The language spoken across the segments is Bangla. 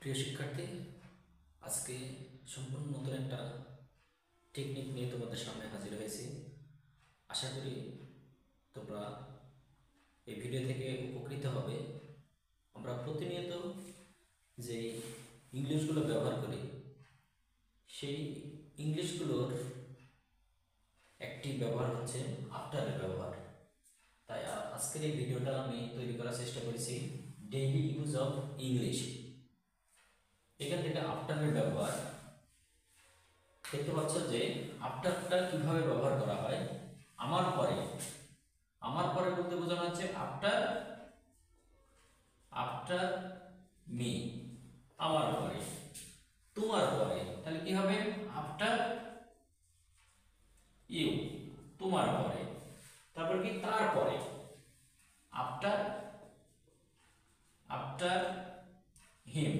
প্রিয় শিক্ষার্থী, আজকে সম্পূর্ণ নতুন একটা টেকনিক নিয়ে তোমাদের সামনে হাজির হয়েছি। আশা করি তোমরা এই ভিডিও থেকে উপকৃত হবে। আমরা প্রতিনিয়ত যে ইংলিশগুলো ব্যবহার করি, সেই ইংলিশগুলোর একটি ব্যবহার হচ্ছে আফটারের ব্যবহার। তাই আজকের এই ভিডিওটা আমি তৈরি করার চেষ্টা করেছি ডেইলি ইউজ অফ ইংলিশ। এখান থেকে আফটারের ব্যবহার দেখতে পাচ্ছ যে আফটারটা কিভাবে ব্যবহার করা হয়। আমার পরে বলতে বোঝানো হচ্ছে আফটার আফটার মি, আমার পরে। তোমার পরে তাহলে কি হবে? আফটার ইউ, তোমার পরে। তারপর কি? তারপরে আফটার আফটার হিম,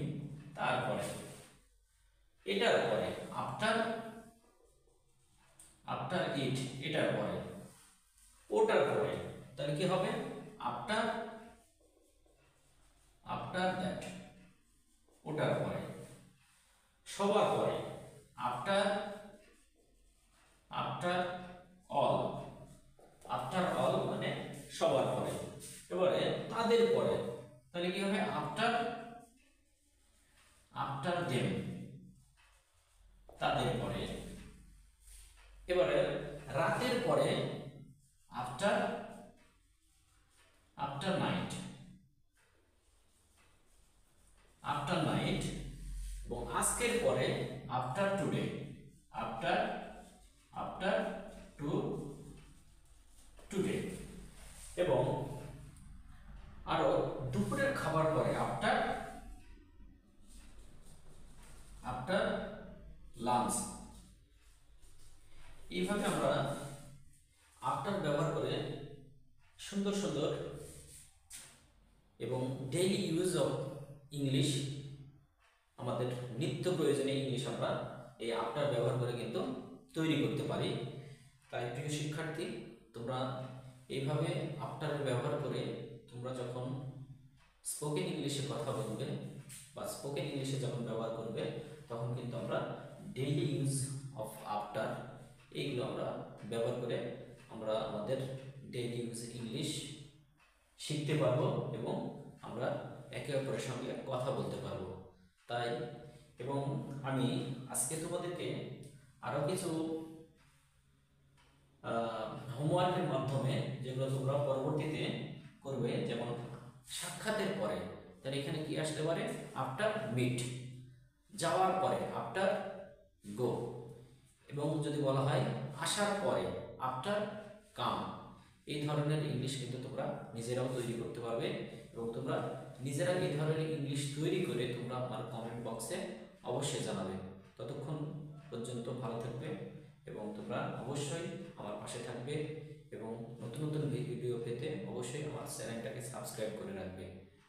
তারপরে। এটার পরে আফটার আফটার ইট, এটার পরে। ওটার পরে তাহলে কি হবে? আফটার আফটার দ্যাট, ওটার পরে। সবার পরে after after all, after all মানে সবার পরে। এবারে তাদের পরে তাহলে কি হবে? আফটার আফটার দেম, তাদের পরে। এবারে রাতের পরে after after night, after night. এবং আজকের পরে after today, after after today. এবং আরো দুপুরের খাবার পরে আফটার আফটার লাঞ্চ। এইভাবে আমরা আফটার ব্যবহার করে সুন্দর সুন্দর এবং ডেইলি ইউজ অফ ইংলিশ, আমাদের নিত্য প্রয়োজনীয় ইংলিশ আমরা এই আফটার ব্যবহার করে কিন্তু তৈরি করতে পারি। তাই প্রিয় শিক্ষার্থী, তোমরা এইভাবে আফটারের ব্যবহার করে তোমরা যখন স্পোকেন ইংলিশে কথা বলবে বা স্পোকেন ইংলিশে যখন ব্যবহার করবে, তখন কিন্তু আমরা ডেইলি ইউজ অফ আফটার এইগুলো আমরা ব্যবহার করে আমরা আমাদের ডেইলি ইউজ ইংলিশ শিখতে পারবো এবং আমরা একে অপরের সঙ্গে কথা বলতে পারবো। তাই এবং আমি আজকে তোমাদেরকে আরও কিছু হোমওয়ার্কের মাধ্যমে, যেগুলো তোমরা পরবর্তীতে করবে, যেমন সাক্ষাতের পরে তাহলে এখানে কি আসতে পারে? After meat. যাওয়ার পরে আফটার গো। এবং যদি বলা হয় আসার পরে আফটার কাম। এই ধরনের ইংলিশ কিন্তু তোমরা নিজেরাও তৈরি করতে পারবে এবং তোমরা নিজেরা এই ধরনের ইংলিশ তৈরি করে তোমরা আমার কমেন্ট বক্সে অবশ্যই জানাবে। ততক্ষণ পর্যন্ত ভালো থাকবে এবং তোমরা অবশ্যই আমার পাশে থাকবে এবং নতুন নতুন ভিডিও পেতে অবশ্যই আমার চ্যানেলটাকে সাবস্ক্রাইব করে রাখবে।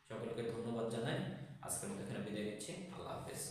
সকলকে ধন্যবাদ জানাই। আজকের মতো এখানে বিদায় নিচ্ছি। আল্লাহ হাফেজ।